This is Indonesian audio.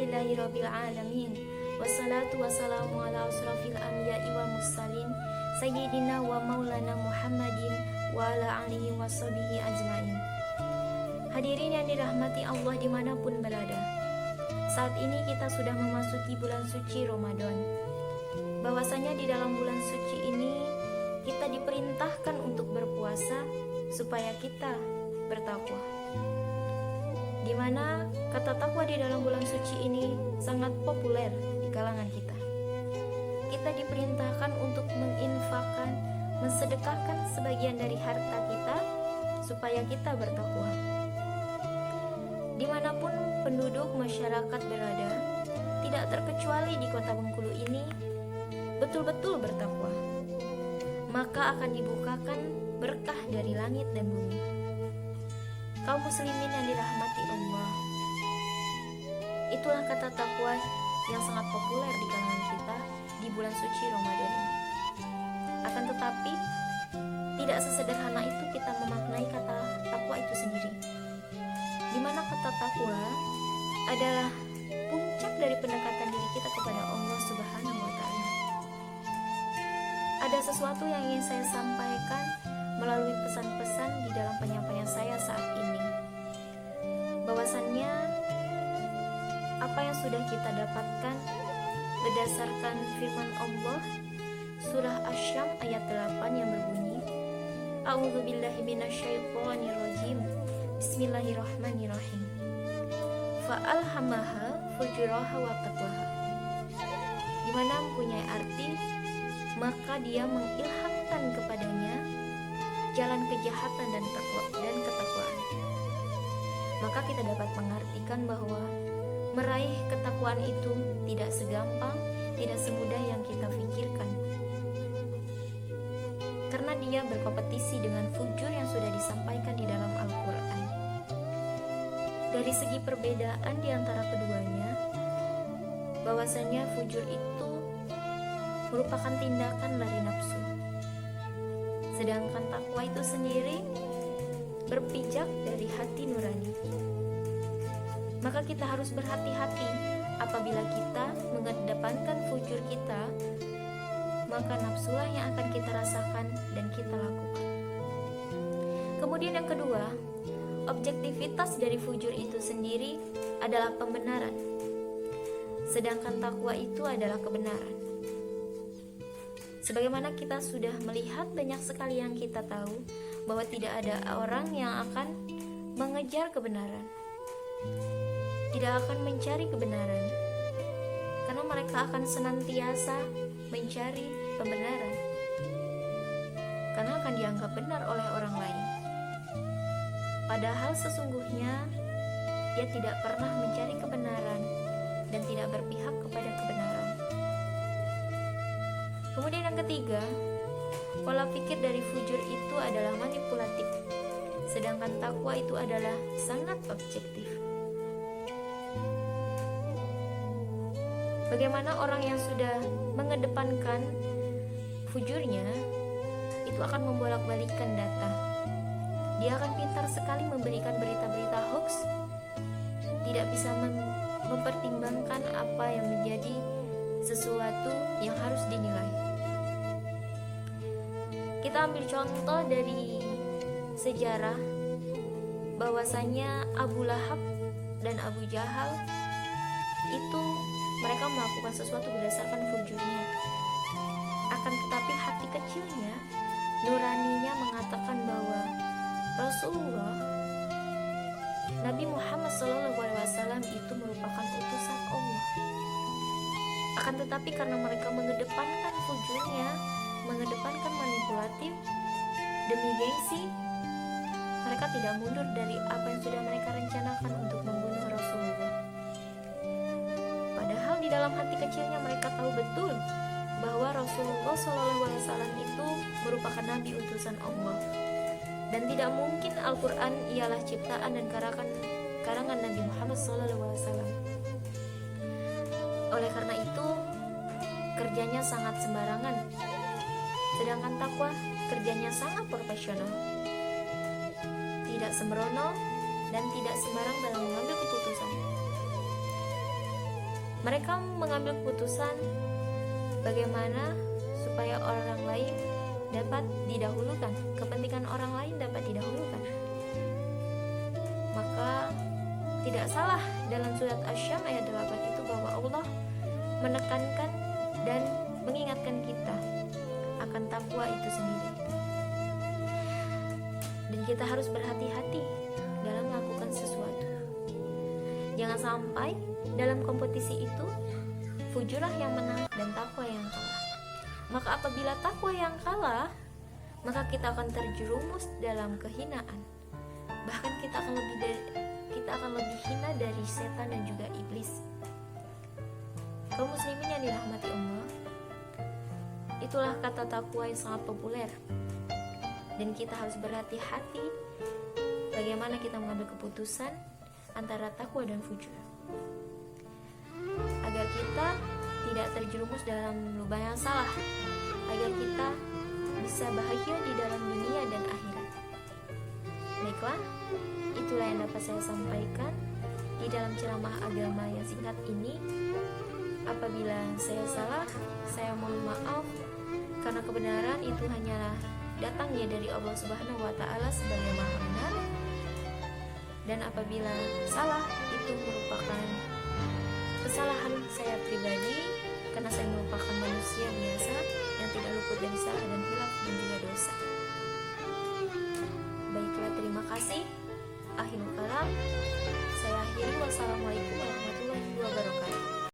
Alhamdulillahirrabbilalamin. Wassalatu wassalamu ala asrafil anbiya'i wal mursalin Sayyidina wa maulana Muhammadin wa ala alihi washabihi ajmain. Hadirin yang dirahmati Allah dimanapun berada, saat ini kita sudah memasuki bulan suci Ramadan. Bahwasanya di dalam bulan suci ini kita diperintahkan untuk berpuasa supaya kita bertakwa. Di mana kata takwa di dalam bulan suci ini sangat populer di kalangan kita. Kita diperintahkan untuk menginfakkan, mensedekahkan sebagian dari harta kita supaya kita bertakwa. Dimanapun penduduk masyarakat berada, tidak terkecuali di kota Bengkulu ini, betul-betul bertakwa, maka akan dibukakan berkah dari langit dan bumi. Kaum muslimin yang dirahmati Allah, itulah kata takwa yang sangat populer di kalangan kita di bulan suci Ramadan ini. Akan tetapi, tidak sesederhana itu kita memaknai kata takwa itu sendiri, di mana kata takwa adalah puncak dari pendekatan diri kita kepada Allah Subhanahu wa Ta'ala. Ada sesuatu yang ingin saya sampaikan melalui pesan-pesan di dalam penyampaian saya saat ini, bahwasannya apa yang sudah kita dapatkan berdasarkan firman Allah surah Asy-Syam ayat 8 yang berbunyi, A'udzubillahi minasyaitonirrajim, Bismillahirrahmanirrahim. Fa'alhamaha fujuraha wa taqwaha, di mana mempunyai arti maka dia mengilhamkan kepadanya jalan kejahatan dan ketakwaan. Maka kita dapat mengartikan bahwa meraih ketakwaan itu tidak segampang, tidak semudah yang kita pikirkan, karena dia berkompetisi dengan fujur yang sudah disampaikan di dalam Al-Quran. Dari segi perbedaan di antara keduanya, bahwasanya fujur itu merupakan tindakan lari nafsu, sedangkan takwa itu sendiri berpijak dari hati nurani. Maka kita harus berhati-hati apabila kita mengedepankan fujur kita, maka nafsulah yang akan kita rasakan dan kita lakukan. Kemudian yang kedua, objektivitas dari fujur itu sendiri adalah pembenaran, sedangkan takwa itu adalah kebenaran. Sebagaimana kita sudah melihat banyak sekali yang kita tahu bahwa tidak ada orang yang akan mengejar kebenaran, tidak akan mencari kebenaran, karena mereka akan senantiasa mencari pembenaran, karena akan dianggap benar oleh orang lain. Padahal sesungguhnya dia tidak pernah mencari kebenaran dan tidak berpihak kepada kebenaran. Kemudian yang ketiga, pola pikir dari fujur itu adalah manipulatif, sedangkan takwa itu adalah sangat objektif. Bagaimana orang yang sudah mengedepankan fujurnya itu akan membolak-balikkan data. Dia akan pintar sekali memberikan berita-berita hoax, tidak bisa mempertimbangkan apa yang menjadi sesuatu yang harus dinilai. Kita ambil contoh dari sejarah, bahwasanya Abu Lahab dan Abu Jahal itu mereka melakukan sesuatu berdasarkan fujurnya. Akan tetapi hati kecilnya, nuraninya mengatakan bahwa Rasulullah Nabi Muhammad SAW itu merupakan utusan Allah. Akan tetapi karena mereka mengedepankan fujurnya, mengedepankan manipulatif demi gengsi, mereka tidak mundur dari apa yang sudah mereka rencanakan untuk membunuh Rasulullah. Padahal di dalam hati kecilnya mereka tahu betul bahwa Rasulullah SAW itu merupakan Nabi utusan Allah, dan tidak mungkin Al-Quran ialah ciptaan dan karangan Nabi Muhammad SAW. Oleh karena itu, kerjanya sangat sembarangan, sedangkan takwa kerjanya sangat profesional, tidak sembrono dan tidak sembarang dalam mengambil keputusan. Mereka mengambil keputusan bagaimana supaya orang lain dapat didahulukan, kepentingan orang lain dapat didahulukan. Maka tidak salah dalam surat Asy-Syams ayat 8 itu bahwa Allah menekankan dan mengingatkan kita akan takwa itu sendiri. Dan kita harus berhati-hati dalam melakukan sesuatu. Jangan sampai dalam kompetisi itu fujurah yang menang dan takwa yang kalah. Maka apabila takwa yang kalah, maka kita akan terjerumus dalam kehinaan. Bahkan kita akan lebih hina dari setan dan juga iblis. Kaum muslimin yang dirahmati Allah, itulah kata takwa yang sangat populer. Dan kita harus berhati-hati bagaimana kita mengambil keputusan antara takwa dan fujur, agar kita tidak terjerumus dalam lubang yang salah, agar kita bisa bahagia di dalam dunia dan akhirat. Baiklah, itulah yang dapat saya sampaikan di dalam ceramah agama yang singkat ini. Apabila saya salah, saya mohon maaf, karena kebenaran itu hanyalah datangnya dari Allah Subhanahu wa Ta'ala sebagai Maha Benar. Dan apabila salah, itu merupakan kesalahan saya pribadi, karena saya merupakan manusia biasa yang tidak luput dari salah dan hilaf dan juga dosa. Baiklah, terima kasih. Akhirul kalam, saya akhiri. Wassalamualaikum warahmatullahi wabarakatuh.